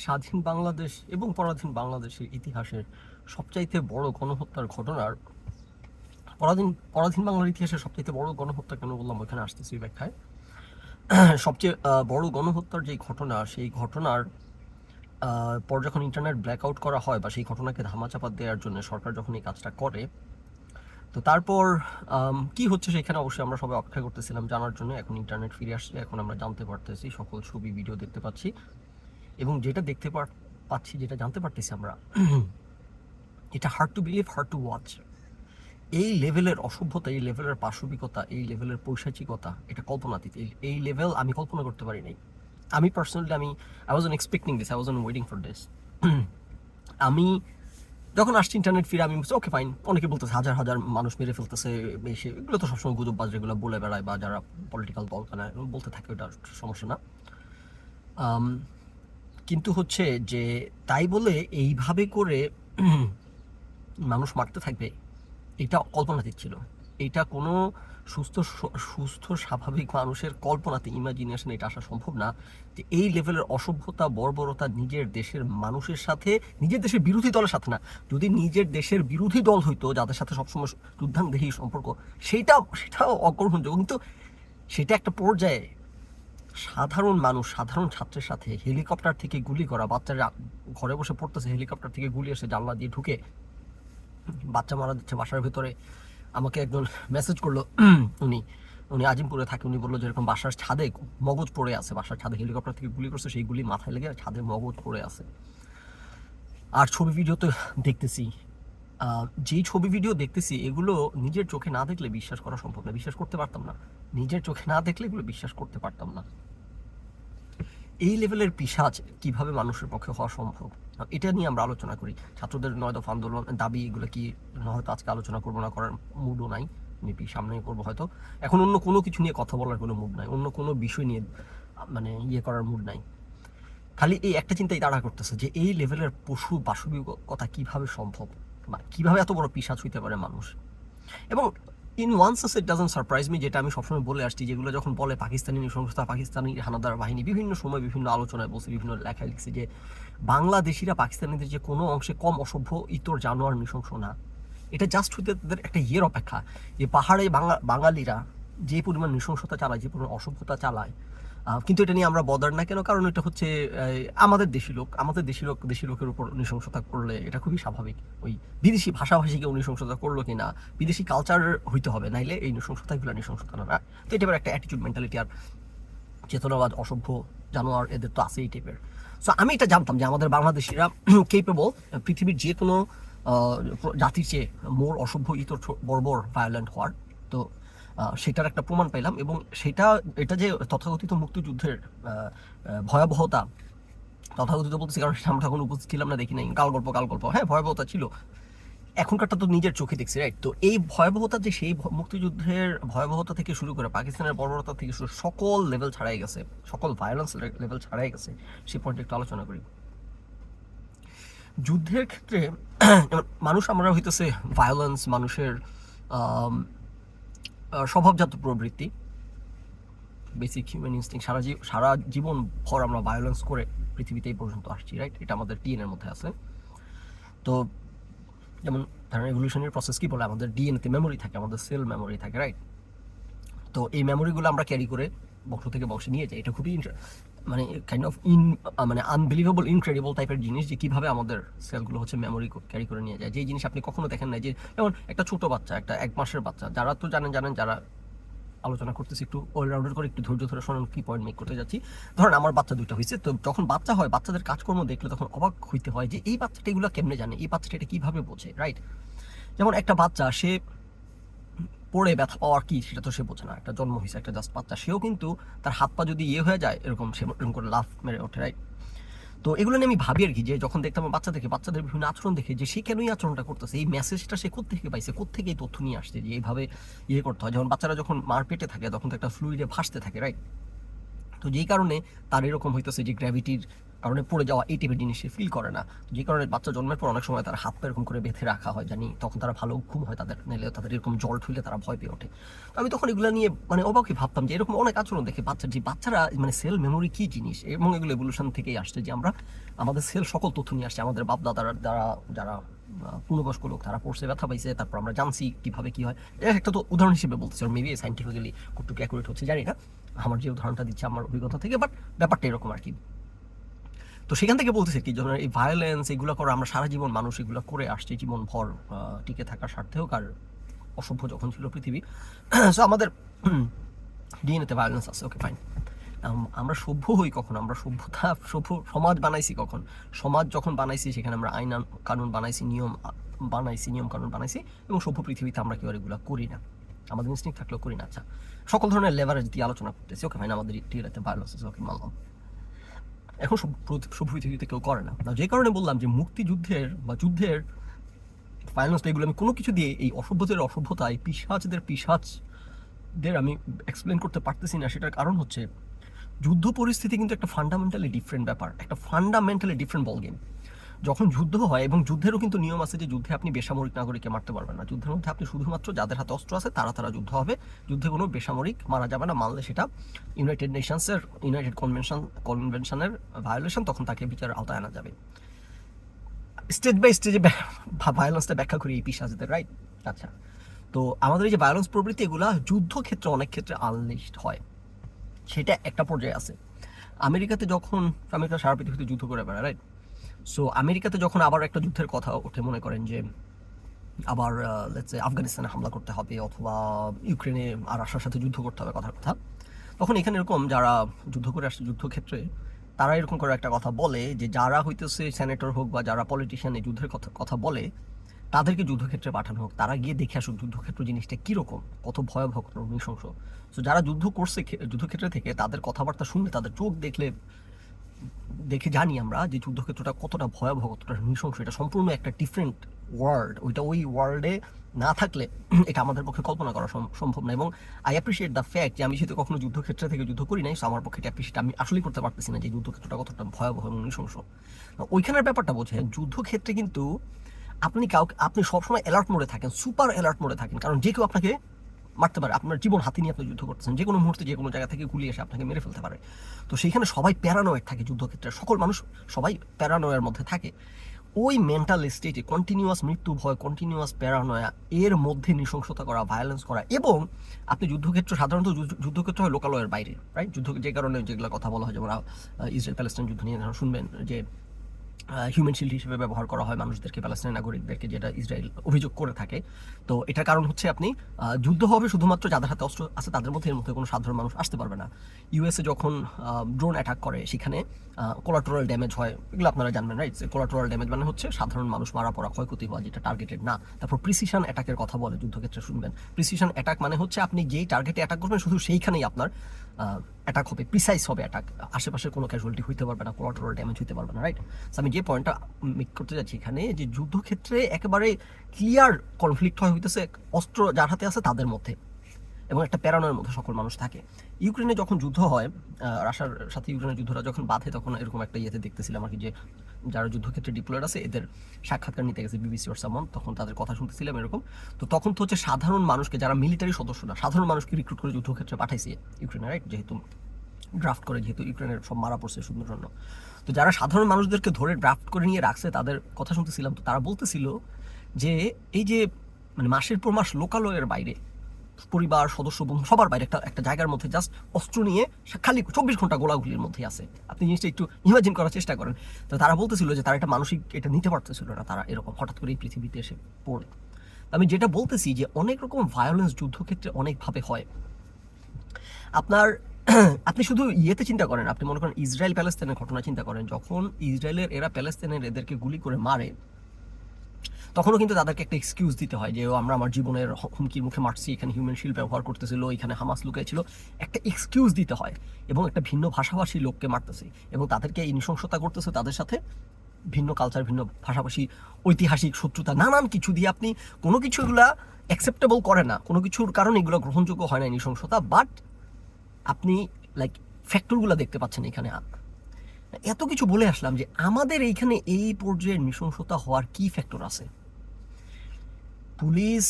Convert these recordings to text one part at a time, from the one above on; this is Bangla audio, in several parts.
স্বাধীন বাংলাদেশ এবং পরাধীন বাংলাদেশের ইতিহাসের সবচাইতে বড় গণহত্যার ঘটনার পরাধীন বাংলার ইতিহাসের সবচাইতে বড় গণহত্যা কেন বললাম ওইখানে আসতেছি ব্যাখ্যায়। সবচেয়ে বড় গণহত্যার যে ঘটনা, সেই ঘটনার পর যখন ইন্টারনেট ব্ল্যাকআউট করা হয় বা সেই ঘটনাকে ধামাচাপা দেওয়ার জন্য সরকার যখন এই কাজটা করে, তো তারপর কি হচ্ছে সেখানে অবশ্যই আমরা সবাই অপেক্ষা করতেছিলাম জানার জন্য। এখন ইন্টারনেট ফিরে আসছে, এখন আমরা জানতে পারতেছি, সকল ছবি ভিডিও দেখতে পাচ্ছি এবং যেটা পাচ্ছি, যেটা জানতে পারতেছি আমরা, এটা hard to believe, hard to watch. এই লেভেলের অসভ্যতা, এই লেভেলের পাশবিকতা, এই লেভেলের পৈশাচিকতা, এটা কল্পনাতীত। এই লেভেল আমি কল্পনা করতে পারি নাই। আমি personally I was expecting this, I was waiting for this. আমি যখন আসছি ইন্টারনেট ফিরে আমি বলছি ওকে ফাইন, অনেকে বলতেছে হাজার হাজার মানুষ মেরে ফেলতেছে, বেশি এগুলো তো সবসময় গুজববাজ যেগুলো বলে বেড়ায় বা যারা পলিটিক্যাল দল কানা বলতে থাকে, ওটা সমস্যা না। কিন্তু হচ্ছে যে তাই বলে এইভাবে করে মানুষ মারতে থাকবে, এটা কল্পনাতীত ছিল। এটা কোনো সুস্থ সুস্থ স্বাভাবিক মানুষের কল্পনাতে, ইমাজিনেশনে এটা আসা সম্ভব না যে এই লেভেলের অসভ্যতা, বর্বরতা নিজের দেশের মানুষের সাথে, নিজের দেশের বিরোধী দলের সাথে না, যদি নিজের দেশের বিরোধী দল হইতো যাদের সাথে সবসময় যুদ্ধাঙ্গদেহী সম্পর্ক, সেটাও অগ্রহণযোগ্য। কিন্তু সেটা একটা পর্যায়ে সাধারণ মানুষ, সাধারণ ছাত্রের সাথে হেলিকপ্টার থেকে গুলি করা, বাচ্চারা ঘরে বসে পড়তেছে, হেলিকপ্টার থেকে গুলি এসে জানলা দিয়ে ঢুকে বাচ্চা মারা যাচ্ছে বাসার ভিতরে। আমাকে একজন মেসেজ করলো, উনি উনি আজিমপুরে থাকে, উনি বললো যে এরকম বাসার ছাদে মগজ পড়ে আছে, বাসার ছাদে হেলিকপ্টার থেকে গুলি করছে, সেই গুলি মাথায় লেগে ছাদে মগজ পড়ে আছে। আর ছবি ভিডিও তো দেখতেছি, যেই ছবি ভিডিও দেখতেছি এগুলো নিজের চোখে না দেখলে বিশ্বাস করা সম্ভব না, বিশ্বাস করতে পারতাম না। নিজের চোখে না দেখলে এগুলো বিশ্বাস করতে পারতাম না। এই লেভেলের পিশাচ কিভাবে মানুষের পক্ষে হওয়া সম্ভব, এটা নিয়ে আমরা আলোচনা করি। ছাত্রদের 9 দফা আন্দোলন, দাবি, এগুলো কি হয়তো আজকে আলোচনা করবো না, করার মুডও নাই, মেবি সামনে করবো হয়তো। এখন অন্য কোনো কিছু নিয়ে কথা বলার কোনো মুড নাই, অন্য কোনো বিষয় নিয়ে মানে করার মুড নাই। খালি এই একটা চিন্তাই তাড়া করতেছে যে এই লেভেলের পশু বাসবিকতা কিভাবে সম্ভব, বা কিভাবে এত বড় পিশাচ হইতে পারে মানুষ। এবং in one sense it doesn't surprise me, যেটা আমি সবসময় বলে আসছি, যেগুলো যখন বলে পাকিস্তানি নৃশংসতা, পাকিস্তানি হানাদার বাহিনী, বিভিন্ন সময় বিভিন্ন আলোচনায় বলছে, বিভিন্ন লেখায় লিখছে যে বাংলাদেশিরা পাকিস্তানিদের যে কোনো অংশে কম অসভ্য, ইতর, জানোয়ার, নৃশংস না। এটা জাস্ট হইতে তাদের একটা অপেক্ষা যে পাহাড়ে বাঙালিরা যে পরিমাণ নৃশংসতা চালায়, যে পরিমাণ অসভ্যতা চালায়, কিন্তু এটা নিয়ে আমরা বদার না কেন? কারণ এটা হচ্ছে আমাদের দেশি লোকের উপর নৃশংসতা করলে এটা খুবই স্বাভাবিক। ওই বিদেশি ভাষাভাষী কেউ নৃশংসতা করলো কিনা, বিদেশি কালচার হইতে হবে, নাইলে এই নৃশংসতাগুলো নৃশংসতা না। তো এটা একটা অ্যাটিটিউড, মেন্টালিটি আর চেতনাবাদ, অসভ্য জানোয়ার এদের তো আছে এই টাইপের। সো আমি এটা জানতাম যে আমাদের বাংলাদেশিরা কেপেবল পৃথিবীর যে কোনো জাতির চেয়ে মোর অসভ্য, ইতর, বর্বর, ভায়োলেন্ট হওয়ার। তো সেটার একটা প্রমাণ পাইলাম। এবং এটা যে তথাকথিত মুক্তিযুদ্ধের ভয়াবহতা, তথাকথিত বলতেছি কারণ আমরা তখন উপস্থিত ছিলাম না, দেখি নাই, কাল গল্প, হ্যাঁ ভয়াবহতা ছিল, এখনকারটা তো নিজের চোখে দেখছি, রাইট? তো এই ভয়াবহতা যে সেই মুক্তিযুদ্ধের ভয়াবহতা থেকে শুরু করে পাকিস্তানের বর্বরতা থেকে শুরু, সকল লেভেল ছাড়াই গেছে, সকল ভায়োলেন্স লেভেল ছাড়াই গেছে, সেই পয়েন্টে একটু আলোচনা করি। যুদ্ধের ক্ষেত্রে মানুষ, আমরা হইতেছে ভায়োলেন্স মানুষের স্বভাবজাত প্রবৃত্তি, বেসিক হিউম্যান ইনস্টিংক্ট। সারা জীবন ভর আমরা ভায়োলেন্স করে পৃথিবীতে এই পর্যন্ত আসছি, রাইট? এটা আমাদের ডিএনএর মধ্যে আছে। তো যেমন ধরেন এভলিউশনারি প্রসেস কি বলে, আমাদের ডিএনএতে মেমোরি থাকে, আমাদের সেল মেমোরি থাকে, রাইট? তো এই মেমোরিগুলো আমরা ক্যারি করে বংশ থেকে বংশে নিয়ে যাই। এটা খুবই মানে কাইন্ড অফ মানে আনবিলিভেবল, ইনক্রেডিবল টাইপের জিনিস, যে কীভাবে আমাদের সেলগুলো হচ্ছে মেমোরি ক্যারি করে নিয়ে যায়, যেই জিনিস আপনি কখনো দেখেন না। যে যেমন একটা ছোটো বাচ্চা, একটা 1 মাসের বাচ্চা, যারা তো জানেন, যারা আলোচনা করতেছি একটু অলরাউন্ডার করে, একটু ধৈর্য ধরে শোনান কি পয়েন্ট মেক করতে যাচ্ছি। ধরেন আমার বাচ্চা 2টা হয়েছে, তো যখন বাচ্চা হয়, বাচ্চাদের কাজকর্ম দেখলে তখন অবাক হইতে হয় যে এই বাচ্চাটা এগুলো কেমনে জানে, এই বাচ্চাটা এটা কীভাবে বোঝে, রাইট? যেমন একটা বাচ্চা, সে পড়ে ব্যথা পাওয়ার কি সেটা তো সে বোঝে না, একটা জন্ম হয়েছে একটা জাস্ট বাচ্চা, সেও কিন্তু তার হাত পা যদি হয়ে যায় এরকম, সে এরকম করে লাফ মেরে ওঠে, রাইট? তো এগুলো নিয়ে আমি ভাবি আর কি, যে যখন দেখতাম বাচ্চাদের বিভিন্ন আচরণ দেখে, যে সে কেন এই আচরণটা করতেছে, এই মেসেজটা সে কোত্থেকে পাইছে, কোত্থেকে এই তথ্য নিয়ে আসছে যে এইভাবে করতে হয়। যেমন বাচ্চারা যখন মার পেটে থাকে তখন তো একটা ফ্লুইডে ভাসতে থাকে, রাইট? তো যেই কারণে তার এরকম হইতেছে যে গ্র্যাভিটির কারণে পড়ে যাওয়া এই টাইপের জিনিস সে ফিল করে না। যে কারণে বাচ্চা জন্মের পর অনেক সময় তার হাত পা এরকম করে বেঁধে রাখা হয়, জানি তখন তারা ভালো ঘুম হয় তাদের, নাহলে তাদের এরকম জল ঠুলে তারা ভয় পেয়ে ওঠে। তো আমি তখন এগুলো নিয়ে মানে অবাকই ভাবতাম যে এরকম অনেক আচরণ দেখে বাচ্চারা মানে সেল মেমোরি কি জিনিস, এবং এগুলো এভলিউশন থেকেই আসছে যে আমরা আমাদের সেল সকল তথ্য নিয়ে আসছে। আমাদের বাপ দাদার দ্বারা যারা পূর্ণবয়স্ক লোক তারা পড়ছে, ব্যথা পাইছে, তারপর আমরা জানছি কিভাবে কি হয়। এটা একটা তো উদাহরণ হিসেবে বলতেছি, আর মেবি সাইন্টিফিক্যালি কতটুকু অ্যাকুরেট হচ্ছে জানি না, আমার যে উদাহরণটা দিচ্ছে আমার অভিজ্ঞতা থেকে, বাট ব্যাপারটা এরকম আর কি। তো সেখান থেকে বলতেছে কি ধরনের এই ভায়োলেন্স এগুলো করে আমরা সারা জীবন মানুষ এগুলো করে আসছে জীবন ভর টিকে থাকার স্বার্থে হোক, আর অসভ্য যখন ছিল পৃথিবী, সো আমাদের ডিএনএতে ভায়োলেন্স আছে, ওকে ফাইন। আমরা সভ্য হই কখন, আমরা সভ্য সমাজ বানাইছি কখন? সমাজ যখন বানাইছি সেখানে আমরা আইন কানুন বানাইছি, নিয়ম কানুন বানাইছি, এবং সভ্য পৃথিবীতে আমরা কেউ এগুলো করি না, আমাদের ইনস্টিংক্ট থাকলেও করি না। আচ্ছা, সকল ধরনের লেভারেজ দিয়ে আলোচনা করতেছি, ওকে ফাইন, আমাদের ডিএনএতে ভায়োলেন্স আছে, ওকে মানলাম। এখন সভ্য পৃথিবীতে কেউ করে না, যে কারণে বললাম যে মুক্তিযুদ্ধের বা যুদ্ধের ভায়োলেন্স এগুলো আমি কোনো কিছু দিয়ে এই অসভ্যতা, এই পিশাচদের আমি এক্সপ্লেন করতে পারতেছি না। সেটার কারণ হচ্ছে যুদ্ধ পরিস্থিতি কিন্তু একটা ফান্ডামেন্টালি ডিফারেন্ট ব্যাপার, একটা ফান্ডামেন্টালি ডিফারেন্ট বল গেম। যখন যুদ্ধ হয়, এবং যুদ্ধেরও কিন্তু নিয়ম আছে যে যুদ্ধে আপনি বেসামরিক নাগরিককে মারতে পারবেন না। যুদ্ধের মধ্যে আপনি শুধুমাত্র যাদের হাতে অস্ত্র আছে তারা যুদ্ধ হবে, যুদ্ধে কোনো বেসামরিক মারা যাবে না, মারলে সেটা ইউনাইটেড কনভেনশনের ভায়োলেশন, তখন তাকে বিচারের আওতায় আনা যাবে। স্টেজ বাই স্টেজে ভায়োলেন্সটা ব্যাখ্যা করি এই পিশাচদের, রাইট? আচ্ছা, তো আমাদের এই যে ভায়োলেন্স প্রবৃত্তি এগুলা যুদ্ধক্ষেত্রে অনেক ক্ষেত্রে আনলিস্ট হয়, সেটা একটা পর্যায়ে আছে। আমেরিকা সারা পৃথিবীতে যুদ্ধ করে বেড়ায়, রাইট? সো আমেরিকাতে যখন আবার একটা যুদ্ধের কথা ওঠে, মনে করেন যে আবার লেটস সে আফগানিস্তানে হামলা করতে হবে, অথবা ইউক্রেনে আর রাশিয়ার সাথে যুদ্ধ করতে হবে, কথার কথা, তখন এখানে এরকম যারা যুদ্ধ করে আসছে যুদ্ধক্ষেত্রে, তারা এরকম করে একটা কথা বলে যে যারা হইতেছে সেনেটর হোক বা যারা পলিটিশিয়ান এই যুদ্ধের কথা বলে, তাদেরকে যুদ্ধক্ষেত্রে পাঠানো হোক, তারা গিয়ে দেখে আসুক যুদ্ধক্ষেত্র জিনিসটা কীরকম, কত ভয়াবহ, কত নৃশংস। সো যারা যুদ্ধ করছে যুদ্ধক্ষেত্রে থেকে, তাদের কথাবার্তা শুনলে, তাদের চোখ দেখে জানি আমরা যে যুদ্ধক্ষেত্রটা কতটা ভয়াবহ, কতটা নৃশংস। এটা সম্পূর্ণ একটা ডিফারেন্ট ওয়ার্ল্ড, ওই ওয়ার্ল্ডে না থাকলে এটা আমাদের পক্ষে কল্পনা করা সম্ভব না। এবং আই অ্যাপ্রিসিয়েট দ্য ফ্যাক্ট যে আমি যেহেতু কখনো যুদ্ধক্ষেত্রে থেকে যুদ্ধ করি নাই, সো আমার পক্ষে এটা অ্যাপ্রিসিয়েট আমি আসলেই করতে পারতেছি না যে যুদ্ধক্ষেত্রটা কতটা ভয়াবহ এবং নৃশংস। ওইখানের ব্যাপারটা বোঝেন, যুদ্ধক্ষেত্রে কিন্তু আপনি সবসময় অ্যালার্ট মোডে থাকেন, সুপার অ্যালার্ট মোডে থাকেন, কারণ যে কেউ আপনাকে মারতে পারে। আপনার জীবন হাতে নিয়ে আপনি যুদ্ধ করতেছেন, যে কোনো মুহূর্তে যে কোনো জায়গা থেকে গুলি এসে আপনাকে মেরে ফেলতে পারে। তো সেইখানে সবাই প্যারানয়েড থাকে যুদ্ধক্ষেত্রে, সকল মানুষ সবাই প্যারানয়ের মধ্যে থাকে। ওই মেন্টাল স্টেটে কন্টিনিউয়াস মৃত্যু ভয়, কন্টিনিউয়াস প্যারানয়া, এর মধ্যে নৃশংসতা করা, ভায়োলেন্স করা, এবং আপনি সাধারণত যুদ্ধক্ষেত্র হয় লোকালয়ের বাইরে, রাইট? যে কারণে যেগুলো কথা বলা হয়, যেমন ইসরায়েল প্যালেস্টাইন যুদ্ধ নিয়ে শুনবেন যে হিউম্যান শিল্ড হিসেবে ব্যবহার করা হয় মানুষদেরকে, প্যালেস্টাইন নাগরিকদেরকে, যেটা ইসরায়েল অভিযোগ করে থাকে। তো এটার কারণ হচ্ছে আপনি যুদ্ধ হবে শুধুমাত্র যাদের হাতে অস্ত্র আছে তাদের মধ্যে, এর মধ্যে কোনো সাধারণ মানুষ আসতে পারবে না। ইউএসএ যখন ড্রোন অ্যাটাক করে, সেখানে কোলাটেরাল ড্যামেজ হয়, এগুলো আপনারা জানবেন, রাইট? কোলাটেরাল ড্যামেজ মানে হচ্ছে সাধারণ মানুষ মারা পড়া, ক্ষয়ক্ষতি হওয়া, যেটা টার্গেটেড না। তারপর প্রিসিশন অ্যাটাকের কথা বলে যুদ্ধক্ষেত্রে, শুনবেন। প্রিসিশন অ্যাটাক মানে হচ্ছে আপনি যেই টার্গেটে অ্যাটাক করবেন শুধু সেইখানেই আপনার অ্যাটাক হবে, প্রিসাইজ হবে অ্যাটাক, আশেপাশের কোনো ক্যাজুয়ালিটি হইতে পারবে না, কোলাটেরাল ড্যামেজ হইতে পারবে না, রাইট? আমি যে পয়েন্টটা মেক করতে যাচ্ছি এখানে, যে যুদ্ধক্ষেত্রে একেবারে ক্লিয়ার কনফ্লিক্ট হইতেছে অস্ত্র যার হাতে আছে তাদের মধ্যে, এবং একটা প্যারানোর মধ্যে সকল মানুষ থাকে। ইউক্রেনে যখন যুদ্ধ হয়, রাশিয়ার সাথে ইউক্রেনের যুদ্ধটা যখন বাধে, তখন এরকম একটা ইয়েতে দেখতেছিলাম আর কি, যে যারা যুদ্ধক্ষেত্রে ডিপ্লয়েড আছে এদের সাক্ষাৎকার নিতে গেছে বিবিসি ওর সামন, তখন তাদের কথা শুনতেছিলাম এরকম। তো তখন তো হচ্ছে সাধারণ মানুষকে, যারা মিলিটারি সদস্য না, সাধারণ মানুষকে রিক্রুট করে যুদ্ধক্ষেত্রে পাঠাইছে ইউক্রেনে, রাইট? যেহেতু ড্রাফট করে, যেহেতু ইউক্রেনের সব মারা পড়ছে শুধুর জন্য, তো যারা সাধারণ মানুষদেরকে ধরে ড্রাফট করে নিয়ে রাখছে তাদের কথা শুনতেছিলাম। তো তারা বলতেছিল যে এই যে মানে মাসের পর মাস লোকালয়ের বাইরে, পরিবার সদস্য বন্ধু সবার বাইরে একটা জায়গার মধ্যে জাস্ট অস্ত্র নিয়ে খালি 24 ঘন্টা গোলাগুলির মধ্যেই আছে। আপনি জিনিসটা একটু ইমাজিন করার চেষ্টা করেন। তো তারা বলতেছিল যে তারা এটা মানসিক এটা নিতে পারতেছিল না, তারা এরকম হঠাৎ করে এই পৃথিবীতে এসে পড়ে। আমি যেটা বলতেছি যে অনেক রকম ভায়োলেন্স যুদ্ধক্ষেত্রে অনেকভাবে হয়। আপনি শুধু ইয়েতে চিন্তা করেন, আপনি মনে করেন ইসরায়েল প্যালেস্তাইনের ঘটনা চিন্তা করেন, যখন ইসরায়েলের এরা প্যালেস্তাইনের এদেরকে গুলি করে মারে, তখনও কিন্তু তাদেরকে একটা এক্সকিউজ দিতে হয় যে আমরা আমার জীবনের হুমকির মুখে মারছি, এখানে হিউম্যান শিল্ড ব্যবহার করতেছিল, এখানে হামাস লুকাইছিল, একটা এক্সকিউজ দিতে হয়, এবং একটা ভিন্ন ভাষাভাষী লোককে মারতেছে এবং তাদেরকে এই নৃশংসতা করতেছে, তাদের সাথে ভিন্ন কালচার, ভিন্ন ভাষাভাষী, ঐতিহাসিক শত্রুতা, নানান কিছু দিয়ে আপনি কোনো কিছু এগুলা অ্যাকসেপ্টেবল করে না, কোনো কিছুর কারণে এগুলো গ্রহণযোগ্য হয় না নৃশংসতা, বাট আপনি লাইক ফ্যাক্টরগুলো দেখতে পাচ্ছেন এখানে। এত কিছু বলে আসলাম যে আমাদের এইখানে এই পর্যায়ে নৃশংসতা হওয়ার কি ফ্যাক্টর আছে? পুলিশ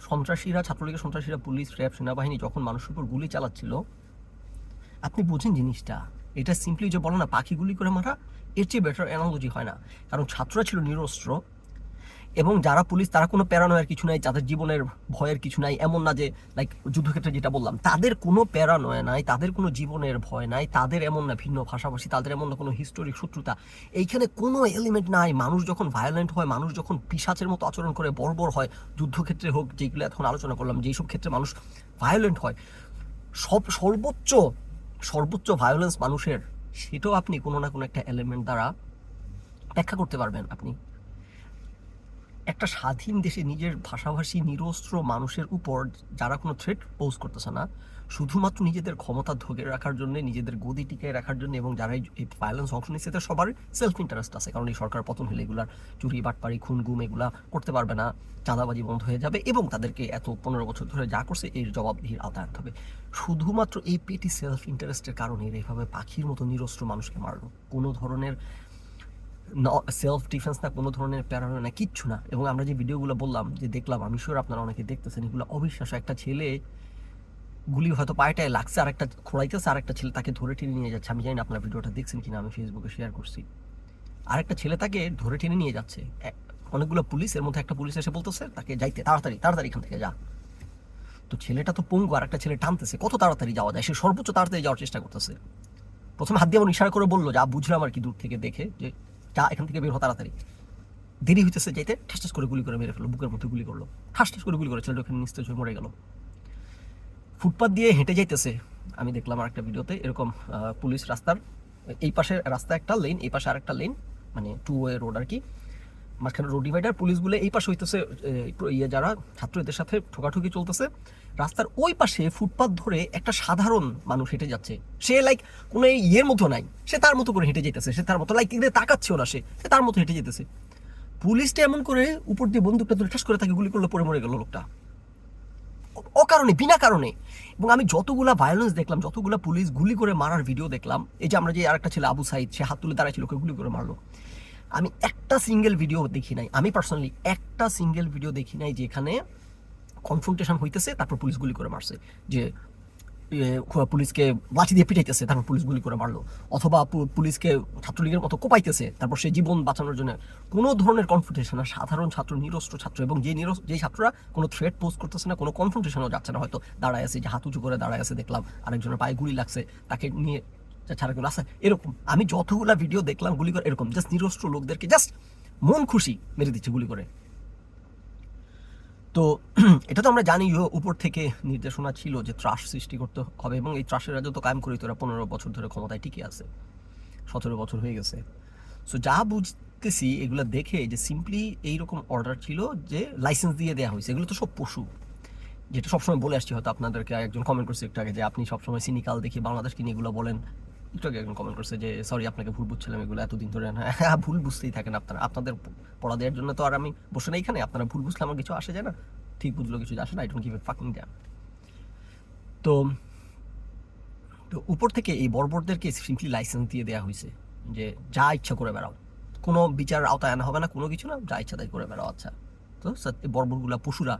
সন্ত্রাসীরা, ছাত্রলীগের সন্ত্রাসীরা, পুলিশ, র্যাব, সেনাবাহিনী যখন মানুষের উপর গুলি চালাচ্ছিল, আপনি বুঝেন জিনিসটা, এটা সিম্পলি যে বলো না পাখি গুলি করে মারা, এর চেয়ে বেটার অ্যানালজি হয় না। কারণ ছাত্ররা ছিল নিরস্ত্র, এবং যারা পুলিশ তারা কোনো প্যারানয়ের কিছু নাই, তাদের জীবনের ভয়ের কিছু নাই। এমন না যে লাইক যুদ্ধক্ষেত্রে যেটা বললাম, তাদের কোনো প্যারানয় নাই, তাদের কোনো জীবনের ভয় নাই, তাদের এমন না ভিন্ন ভাষাভাষী, তাদের এমন না কোনো হিস্টোরিক শত্রুতা, এইখানে কোনো এলিমেন্ট নাই। মানুষ যখন ভায়োলেন্ট হয়, মানুষ যখন পিশাচের মতো আচরণ করে, বর্বর হয়, যুদ্ধক্ষেত্রে হোক, যেগুলো এখন আলোচনা করলাম, যেসব ক্ষেত্রে মানুষ ভায়োলেন্ট হয়, সর্বোচ্চ সর্বোচ্চ ভায়োলেন্স মানুষের, সেটাও আপনি কোনো না কোনো একটা এলিমেন্ট দ্বারা ব্যাখ্যা করতে পারবেন। আপনি একটা স্বাধীন দেশে নিজের ভাষাভাষী নিরস্ত্র মানুষের উপর যারা কোনো থ্রেট পোজ করতেছে না, শুধুমাত্র নিজেদের ক্ষমতা ধরে রাখার জন্য, নিজেদের গদি টিকিয়ে রাখার জন্য, এবং যারা এই ভায়োলেন্স অংশ নিচ্ছে তাদের সবার সেলফ ইন্টারেস্ট আছে। কারণ এই সরকার পতন হলে এগুলার চুরি, বাটপাড়ি, খুন, গুম এগুলা করতে পারবে না, চাঁদাবাজি বন্ধ হয়ে যাবে, এবং তাদেরকে এত 15 বছর ধরে যা করছে এর জবাবদিহির আওতায় আনতে হবে। শুধুমাত্র এই পেটি সেলফ ইন্টারেস্টের কারণে এইভাবে পাখির মতো নিরস্ত্র মানুষকে মারলো। কোনো ধরনের সেলফ ডিফেন্স না, কোনো ধরনের প্যারানো না, কিচ্ছু না। এবং আমরা যে ভিডিওগুলো বললাম, যে দেখলাম, আমি শিওর আপনারা অনেকে দেখতেছেন, এগুলো অবিশ্বাস্য। একটা ছেলে গুলি হয়তো পায়েটায় লাগছে, আর একটা খোঁড়াইতেছে, আর একটা ছেলে তাকে ধরে টেনে নিয়ে যাচ্ছে। আমি জানি না আপনার ভিডিওটা দেখছেন কিনা, আমি ফেসবুকে শেয়ার করছি। আরেকটা ছেলে তাকে ধরে টেনে নিয়ে যাচ্ছে, অনেকগুলো পুলিশ, এর মধ্যে একটা পুলিশ এসে বলতেছে তাকে যাইতে, তাড়াতাড়ি তাড়াতাড়ি এখান থেকে যা। তো ছেলেটা তো পঙ্গু, আর একটা ছেলে টানতেছে, কত তাড়াতাড়ি যাওয়া যায়, সে সর্বোচ্চ তাড়াতাড়ি যাওয়ার চেষ্টা করতেছে। প্রথমে হাত দিয়ে আমার ইশারা করে বললো, যা বুঝলাম আর কি দূর থেকে দেখে, যে যা এখান থেকে বের হ তাড়াতাড়ি। দেরি হইতেছে যাইতে, ঠাস ঠাস করে গুলি করে মেরে ফেললো, বুকের মধ্যে গুলি করলো, ঠাস ঠাস করে গুলি করে ছেলেটা ওখানে নিস্তেজ হয়ে মরে গেল। ফুটপাথ দিয়ে হেঁটে যাইতেছে, আমি দেখলাম আর একটা ভিডিওতে, এরকম পুলিশ রাস্তার এই পাশে রাস্তা একটা লেন, এই পাশে আরেকটা লেন, মানে 2 ওয়ে রোড আর কি, মাঝখানে রোড ডিভাইডার। পুলিশগুলো এই পাশে হইতেছে যারা ছাত্রদের সাথে ঠোকাঠুকি চলতেছে, রাস্তার ওই পাশে ফুটপাথ ধরে একটা সাধারণ মানুষ হেঁটে যাচ্ছে। সে লাইক কোনো ইয়ের মতো নাই, সে তার মতো করে হেঁটে যেতেছে, সে তার মতো লাইক তাকাচ্ছেও না, সে তার মতো হেঁটে যেতেছে। পুলিশটা এমন করে উপর দিয়ে বন্দুকটা ধরে ঠাস করে তাকে গুলি করলো, পরে মরে গেল লোকটা, অকারণে, বিনা কারণে। এবং আমি যতগুলা ভায়োলেন্স দেখলাম, যতগুলা পুলিশ গুলি করে মারার ভিডিও দেখলাম, এই যে আমরা যে আরেকটা ছেলে আবু সাইদ, সে হাত তুলে দাঁড়াইছিল, ওকে গুলি করে মারলো, আমি একটা সিঙ্গেল ভিডিও দেখি নাই, আমি পার্সোনালি একটা সিঙ্গেল ভিডিও দেখি নাই যেখানে কনফ্রন্টেশন হইতেছে তারপর পুলিশ গুলি করে মারছে, যে পুলিশকে লাঠি দিয়ে পিটাইতেছে তারপর পুলিশ গুলি করে মারলো, অথবা পুলিশকে ছাত্রলীগের মতো কোপাইতেছে তারপর সে জীবন বাঁচানোর জন্য। কোনো ধরনের কনফ্রন্টেশন না, সাধারণ ছাত্র, নিরস্ত্র ছাত্র, এবং যে ছাত্ররা কোনো থ্রেট পোজ করতেছে না, কোনো কনফ্রন্টেশনও যাচ্ছে না, হয়তো দাঁড়ায় আছে, যে হাত উঁচু করে দাঁড়ায় আছে, দেখলাম আরেকজনের পায়ে গুলি লাগছে, তাকে নিয়ে ছাড়া কোনো আছে, এরকম আমি যতগুলা ভিডিও দেখলাম গুলি করে এরকম জাস্ট নিরস্ত্র লোকদেরকে জাস্ট মন খুশি মেরে দিচ্ছে গুলি করে। তো এটা তো আমরা জানি উপর থেকে নির্দেশনা ছিল যে ত্রাস সৃষ্টি করতে হবে, এবং এই ত্রাসের রাজত্ব কায়েম করে তোরা 15 বছর ধরে ক্ষমতায় টিকে আছে, 17 বছর হয়ে গেছে। সো যা বুঝতেছি এগুলো দেখে, যে সিম্পলি এইরকম অর্ডার ছিল যে লাইসেন্স দিয়ে দেওয়া হয়েছে, এগুলো তো সব পশু, যেটা সবসময় বলে আসছি। হয়তো আপনাদেরকে একজন কমেন্ট করছে একটু আগে যে আপনি সবসময় সিনিকাল দেখি বাংলাদেশকে নিয়ে এগুলো বলেন, একটু আগে একজন কমেন্ট করছে যে সরি আপনাকে ভুল বুঝছিলাম, এগুলো এতদিন ধরে। হ্যাঁ, ভুল বুঝতেই থাকেন আপনারা, আপনাদের পড়া দেওয়ার জন্য তো আর আমি বসে নাই এখানে, আপনারা ভুল বুঝলে আমার কিছু আসে যায় না, ঠিক বুঝলো কিছু আসে না, I don't give a fucking damn. তো তো উপর থেকে এই বর্বরদেরকে সিম্পলি লাইসেন্স দিয়ে দেওয়া হয়েছে যে যা ইচ্ছা করে বেড়াও, কোনো বিচার আওতায় আনা হবে না, কোনো কিছু না, যা ইচ্ছা তাই করে বেড়াও। আচ্ছা, তো বর্বরগুলা পশুরা,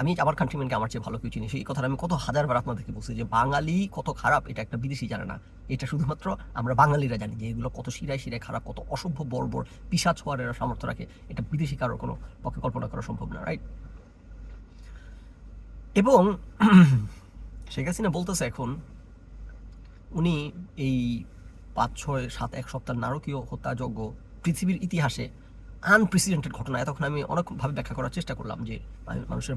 আমি আমার কান্ট্রিম্যানকে আমার চেয়ে ভালো কেউ চিনি, সেই কথাটা আমি কত হাজারবার আপনাদেরকে বলছি যে বাঙালি কত খারাপ এটা একটা বিদেশি জানে না, এটা শুধুমাত্র আমরা বাঙালিরা জানি যে এগুলো কত শিরায় শিরায় খারাপ, কত অসভ্য বর্বর পিশাচ হওয়ার এরা সামর্থ্য রাখে, এটা বিদেশি কারোর কোনো পক্ষে কল্পনা করা সম্ভব না, রাইট? এবং শেখ হাসিনা বলতেছে এখন উনি এই 5, 6, 7 এক সপ্তাহ নারকীয় হত্যাযজ্ঞ পৃথিবীর ইতিহাসে আনপ্রেসিডেন্টেড ঘটনা। এতক্ষণ আমি অনেকভাবে ব্যাখ্যা করার চেষ্টা করলাম যে মানুষের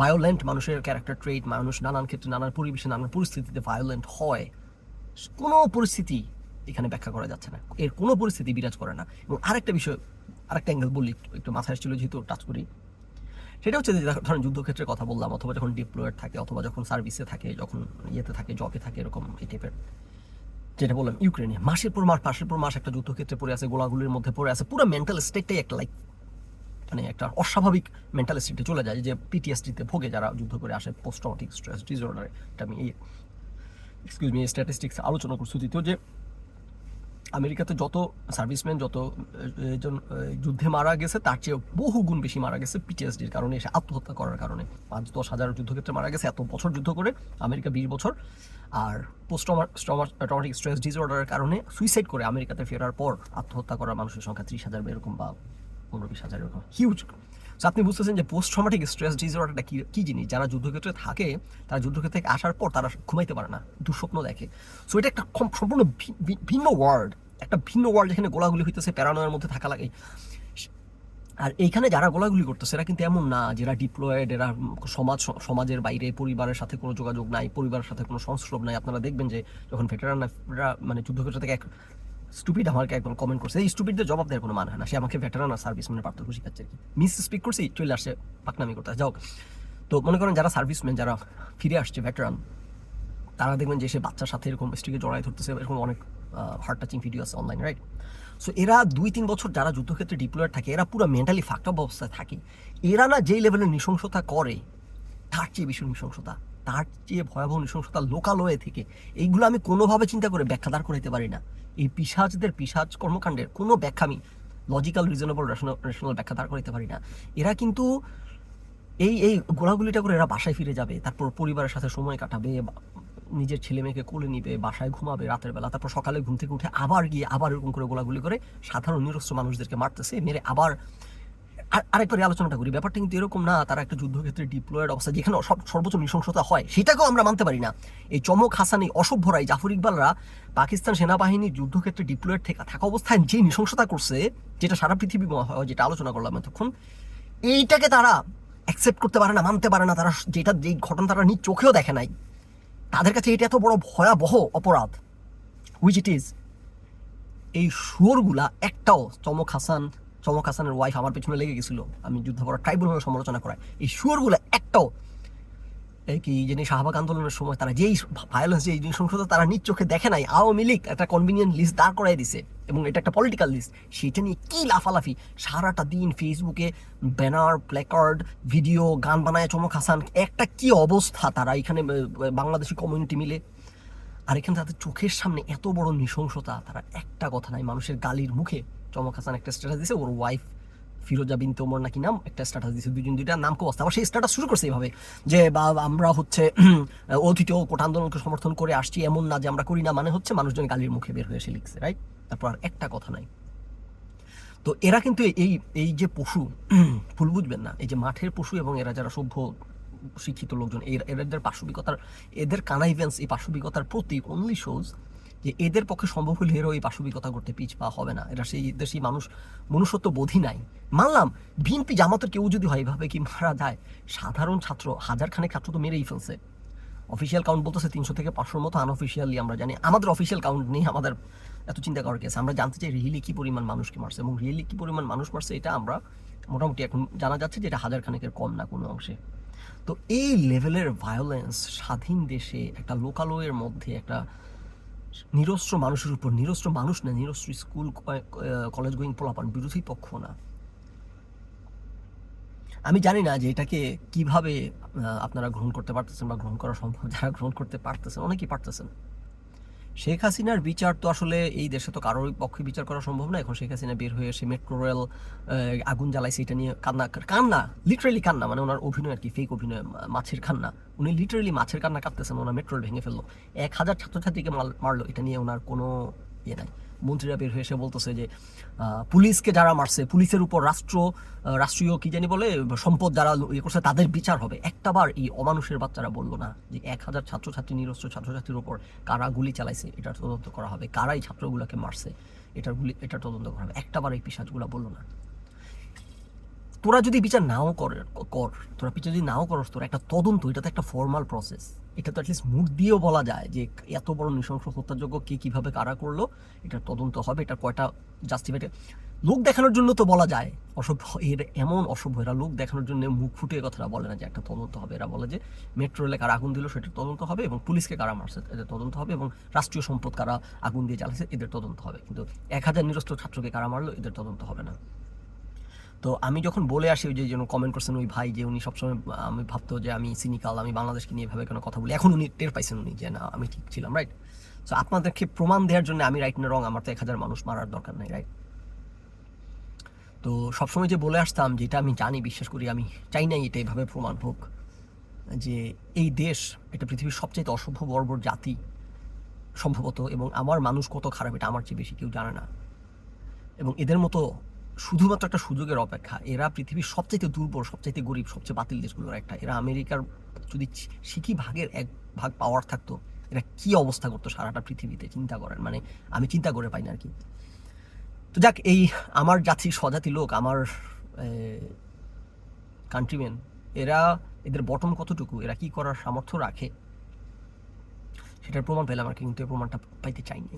ভায়োলেন্ট মানুষের ক্যারেক্টার ট্রেট, মানুষ নানান ক্ষেত্রে, নানান পরিবেশে, নানান পরিস্থিতিতে ভায়োলেন্ট হয়, কোনো পরিস্থিতি এখানে ব্যাখ্যা করা যাচ্ছে না, এর কোনো পরিস্থিতি বিরাজ করে না। এবং আরেকটা বিষয়, আরেকটা অ্যাঙ্গেল বললি, একটু মাথায় আসছিল যেহেতু টাচ করি, সেটা হচ্ছে যে ধরেন যুদ্ধক্ষেত্রের কথা বললাম, অথবা যখন ডিপ্লয়েড থাকে, অথবা যখন সার্ভিসে থাকে, যখন ইয়েতে থাকে, জবে থাকে, এরকম এই টাইপের, যেটা বললাম ইউক্রেনে মাসের পর মাস একটা যুদ্ধক্ষেত্রে পড়ে আছে, গোলাগুলির মধ্যে পড়ে আছে, পুরো মেন্টাল স্টেটটাই একটা লাইক মানে একটা অস্বাভাবিক মেন্টাল স্টেটে চলে যায়, যে পিটিএসডিতে ভোগে যারা যুদ্ধ করে আসে, পোস্ট ট্রমাটিক স্ট্রেস ডিসঅর্ডার। এটা আমি এই স্ট্যাটিস্টিক্স আলোচনা করছি, তো যে আমেরিকাতে যত সার্ভিসম্যান যত জন যুদ্ধে মারা গেছে তার চেয়ে বহু গুণ বেশি মারা গেছে পিটিএসডির কারণে, এসে আত্মহত্যা করার কারণে। 5-10 হাজার যুদ্ধক্ষেত্রে মারা গেছে এত বছর যুদ্ধ করে, আমেরিকা 20 বছর। আর পোস্ট ট্রমাটিক স্ট্রেস ডিসঅর্ডারের কারণে সুইসাইড করে আমেরিকাতে ফেরার পর আত্মহত্যা করার মানুষের সংখ্যা 30,000 এরকম বা 15-20,000 এরকম, হিউজ। সো আপনি বুঝতেছেন যে পোস্ট ট্রমাটিক স্ট্রেস ডিসঅর্ডারটা কী জিনিস। যারা যুদ্ধক্ষেত্রে থাকে তারা যুদ্ধক্ষেত্রে থেকে আসার পর তারা ঘুমাইতে পারে না, দুঃস্বপ্ন দেখে। সো এটা একটা সম্পূর্ণ ভিন্ন ওয়ার্ল্ড, একটা ভিন্ন ওয়ার্ল্ড যেখানে গোলাগুলি হইতেছে, প্যারানয়ের মধ্যে থাকা লাগে। আর এইখানে যারা গোলাগুলি করতেছে এরা কিন্তু এমন না যারা ডিপ্লয়েড, এরা সমাজের বাইরে, পরিবারের সাথে কোনো যোগাযোগ নাই, পরিবারের সাথে কোনো সংস্রব নাই। আপনারা দেখবেন যে যখন ভেটেরানরা মানে যুদ্ধক্ষেত্র থেকে স্টুপিড আমাকে একদম কমেন্ট করছে, এই স্টুপিডদের জবাব দেওয়ার কোনো মানে হয় না। সে আমাকে ভেটেরান আর সার্ভিস মানে পার্থক্য শিখাচ্ছে আর কি। মিস স্পিক করছি, চলে আসছে পাকনামি করতে যাও। তো মনে করেন যারা সার্ভিসম্যান, যারা ফিরে আসছে ভেটেরান, তারা দেখবেন যে সে বাচ্চার সাথে এরকম স্ত্রীকে জড়াই ধরতেছে, এরকম অনেক হার্ট টাচিং ভিডিও আছে অনলাইন, রাইট? সো এরা 2-3 বছর যারা যুদ্ধক্ষেত্রে ডিপ্লয়েড থাকে, এরা পুরো মেন্টালি ফাকড আপ অবস্থায় থাকে। এরা না যেই লেভেলের নৃশংসতা করে, তার চেয়ে বেশি নৃশংসতা, তার চেয়ে ভয়াবহ নৃশংসতা লোকালয়ে থেকে, এইগুলো আমি কোনোভাবে চিন্তা করে ব্যাখ্যা দাঁড় করাইতে পারি না। এই পিশাচ কর্মকাণ্ডের কোনো ব্যাখ্যা আমি লজিক্যাল, রিজনেবল, রেশনাল ব্যাখ্যা দাঁড় করাইতে পারি না। এরা কিন্তু এই গোলাগুলিটা করে এরা বাসায় ফিরে যাবে, তারপর পরিবারের সাথে সময় কাটাবে, নিজের ছেলে মেয়েকে কোলে নিবে, বাসায় ঘুমাবে রাতের বেলা, তারপর সকালে ঘুম থেকে উঠে আবার গিয়ে আবার এরকম করে গোলাগুলি করে সাধারণ নিরস্ত্র মানুষদেরকে মারতেছে, মেরে আবার। আরেকবার আলোচনাটা করি, ব্যাপারটা কিন্তু এরকম না তারা একটা যুদ্ধক্ষেত্রে ডিপ্লয়েড অবস্থা যেখানে সর্বোচ্চ নৃশংসতা হয়, সেটাকেও আমরা মানতে পারি না। এই চমক হাসানি, অসভ্যরাই, জাফর ইকবালরা পাকিস্তান সেনাবাহিনী যুদ্ধক্ষেত্রে ডিপ্লয়েড থাকা অবস্থায় যে নৃশংসতা করছে, যেটা সারা পৃথিবী হয়, যেটা আলোচনা করলাম এতক্ষণ, এইটাকে তারা অ্যাকসেপ্ট করতে পারে না, মানতে পারে না। তারা যেই ঘটনা তারা নিজ চোখেও দেখে নাই, তাদের কাছে এটা এত বড় ভয়াবহ অপরাধ, হুইচ ইট ইজ। এই শুয়োরগুলা একটাও, চমক হাসানের ওয়াইফ আমার পেছনে লেগে গেছিল আমি যুদ্ধ করার ট্রাইব্যুনালের সমালোচনা করায়, এই শুয়োরগুলা একটাও এই কি যিনি শাহবাগ আন্দোলনের সময় তারা যেই ভায়োলেন্স, যেই নৃশংসতা তারা নিজ চোখে দেখে নাই, আওয়ামী লীগ একটা কনভিনিয়েন্ট লিস্ট দাঁড় করাই দিছে, এবং এটা একটা পলিটিক্যাল লিস্ট, সেটা নিয়ে কি লাফালাফি, সারাটা দিন ফেসবুকে ব্যানার, প্ল্যাকার্ড, ভিডিও, গান বানায় চমক হাসান, একটা কি অবস্থা তারা এখানে বাংলাদেশি কমিউনিটি মিলে। আর এখানে তাদের চোখের সামনে এত বড় নৃশংসতা, তারা একটা কথা নাই, মানুষের গালির মুখে। চমক হাসান একটা স্ট্যাটাস দিছে, ওর ওয়াইফ ফিরোজা বিনতে ওমর নাকি নাম, একটা স্ট্যাটাস দিছে, দুইটা নাম খুব অবস্থা। আবার সেই স্ট্যাটাস শুরু করছে এইভাবে যে আমরা হচ্ছে অতীত কোটা আন্দোলনকে সমর্থন করে আসছি, এমন না যে আমরা করি না, মানে হচ্ছে মানুষজন গালির মুখে বের হয়ে এসে লিখছে, রাইট? তারপর আর একটা কথা নাই। তো এরা কিন্তু এই যে পশু, ভুল বুঝবেন না, এই যে মাঠের পশু, এবং এরা যারা সভ্য শিক্ষিত লোকজন, এদের পাশবিকতার, এদের কানাইভেন্স এই পাশবিকতার প্রতি অনলি শোজ যে এদের পক্ষে সম্ভব হলে এরও এই পাশবিকতা করতে পিছপা হবে না। এরা সেই দেশি মানুষ, মনুষ্যত্ব বোধই নাই। মানলাম বিএনপি জামাতের কেউ যদি হয় এভাবে কি মারা যায়, সাধারণ ছাত্র, হাজার খানেক ছাত্র তো মেরেই ফেলছে। অফিসিয়াল কাউন্ট বলতেছে 300 থেকে 500 মতো, আনঅফিসিয়ালি আমরা জানি, আমাদের অফিসিয়াল কাউন্ট নেই, আমাদের এত চিন্তা করার কেস। আমরা জানতে চাই রিয়েলি কি পরিমাণ মানুষকে মারছে, এবং রিয়েলি কি পরিমাণ মানুষ মারছে এটা আমরা মোটামুটি এখন জানা যাচ্ছে যে এটা হাজার খানেকের কম না কোনো অংশে। তো এই লেভেলের ভায়োলেন্স স্বাধীন দেশে, একটা লোকালয়ের মধ্যে, একটা নিরস্ত্র মানুষের উপর, নিরস্ত্র মানুষ না, নিরস্ত্র স্কুল কলেজ গোয়িং পোলাপান, বিরোধী পক্ষ না। আমি জানি না যে এটাকে কিভাবে আপনারা গ্রহণ করতে পারতেছেন বা গ্রহণ করা সম্ভব। যারা গ্রহণ করতে পারতেছেন, অনেকেই পারতেছেন। শেখ হাসিনার বিচার তো আসলে এই দেশে তো কারোর পক্ষে বিচার করা সম্ভব না। এখন শেখ হাসিনা বের হয়ে এসে মেট্রো রেল আগুন জ্বালাইছে, এটা নিয়ে কান্না, লিটারেলি কান্না, মানে ওনার অভিনয় আর কি, ফেক অভিনয়, মাছের কান্না। উনি লিটারেলি মাছের কান্না কাঁদতেছেন, ওনার মেট্রো রেল ভেঙে ফেললো, 1000 ছাত্রছাত্রীকে মারলো, এটা নিয়ে ওনার কোনো ইয়ে নাই। মন্ত্রীরা বের হয়ে এসে বলতেছে যে পুলিশকে যারা মারছে, পুলিশের উপর রাষ্ট্রীয় কি জানি বলে সম্পদ যারা ইয়ে করছে তাদের বিচার হবে। একটাবার এই অমানুষের বাচ্চারা বললো না যে 1000 ছাত্রছাত্রী, নিরস্ত্র ছাত্রছাত্রীর উপর কারা গুলি চালাইছে এটার তদন্ত করা হবে, কারাই ছাত্রগুলোকে মারছে এটার তদন্ত করা হবে। একটাবার এই পিশাচগুলা বললো না। তোরা যদি বিচার নাও তোরা বিচার যদি নাও করস, তোরা একটা তদন্ত, এটা তো একটা ফর্মাল প্রসেস, এটা তো অ্যাটলিস্ট মুখ দিয়েও বলা যায় যে এত বড় নৃশংস হত্যাযোগ্য কে কিভাবে কারা করলো, এটার তদন্ত হবে, এটার কয়টা জাস্টিফাইড। লোক দেখানোর জন্য তো বলা যায়, অসভ্য এর এমন অসভ্য, এরা লোক দেখানোর জন্য মুখ ফুটিয়ে কথাটা বলে না যে একটা তদন্ত হবে। এরা বলে যে মেট্রো রেলে কারা আগুন দিল সেটার তদন্ত হবে, এবং পুলিশকে কারা মারছে এদের তদন্ত হবে, এবং রাষ্ট্রীয় সম্পদ কারা আগুন দিয়ে জ্বালাচ্ছে এদের তদন্ত হবে। কিন্তু 1000 নিরস্ত্র ছাত্রকে কারা মারলো এদের তদন্ত হবে না। তো আমি যখন বলে আসি, ওই যে যেন কমেন্ট করছেন ওই ভাই, যে উনি সবসময়, আমি ভাবতো যে আমি সিনিকাল, আমি বাংলাদেশকে নিয়ে এভাবে কেন কথা বলি, এখন উনি টের পাইছেন উনি যে না আমি ঠিক ছিলাম, রাইট? সো আপনাদেরকে প্রমাণ দেওয়ার জন্য আমি রাইট না রং, আমার তো 1000 মানুষ মারার দরকার নাই, রাইট? তো সবসময় যে বলে আসতাম, যেটা আমি জানি, বিশ্বাস করি, আমি চাই নাই এটা এভাবে প্রমাণ হোক, যে এই দেশ এটা পৃথিবীর সবচেয়ে অসভ্য বর্বর জাতি সম্ভবত, এবং আমার মানুষ কত খারাপ এটা আমার চেয়ে বেশি কেউ জানে না। এবং এদের মতো শুধুমাত্র একটা সুযোগের অপেক্ষা, এরা পৃথিবীর সবচাইতে দুর্বল, সবচাইতে গরিব, সবচেয়ে বাতিল দেশগুলোর একটা। এরা আমেরিকার যদি সিকি ভাগের 1 ভাগ পাওয়ার থাকতো, এরা কি অবস্থা করতো সারাটা পৃথিবীতে, চিন্তা করেন। মানে আমি চিন্তা করে পাই না আর কি। তো যাক, এই আমার জাতি, স্বজাতি লোক, আমার কান্ট্রিম্যান, এরা, এদের বটম কতটুকু, এরা কি করার সামর্থ্য রাখে, সেটার প্রমাণ পেলাম আর কি, কিন্তু এই প্রমাণটা পাইতে চাইনি।